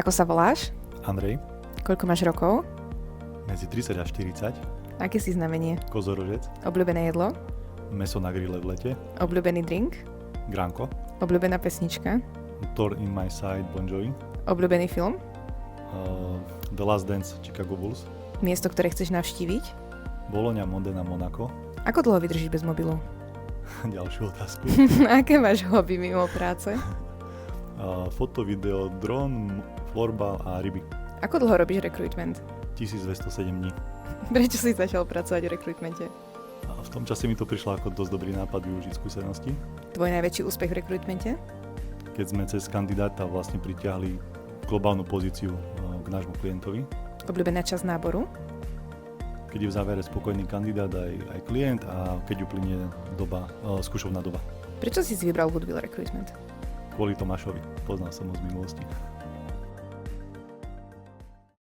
Ako sa voláš? Andrej, Koľko máš rokov? medzi 30 a 40, Aké si znamenie? kozorožec, Obľúbené jedlo? meso na grille v lete, Obľúbený drink? granko, Obľúbená pesnička? Thor in my side, Bon Jovi, Obľúbený film? The Last Dance, Chicago Bulls, Miesto, ktoré chceš navštíviť? Bologna, Modena, Monaco. Ako dlho vydržíš bez mobilu? Ďalšiu otázku. Aké máš hobby mimo práce? Foto, video, dron, florbal a ryby. Ako dlho robíš rekrutment? 1207 dní. Prečo si začal pracovať v rekrutmente? A v tom čase mi to prišlo ako dosť dobrý nápad využiť skúsenosti. Tvoj najväčší úspech v rekrutmente? Keď sme cez kandidáta vlastne pritiahli globálnu pozíciu k nášmu klientovi. Obľúbená časť náboru? Keď je v závere spokojný kandidát aj klient a keď uplynie skúšovná doba. Prečo si vybral Woodville Recruitment? Kvôli Tomášovi. Poznal som ho z minulosti.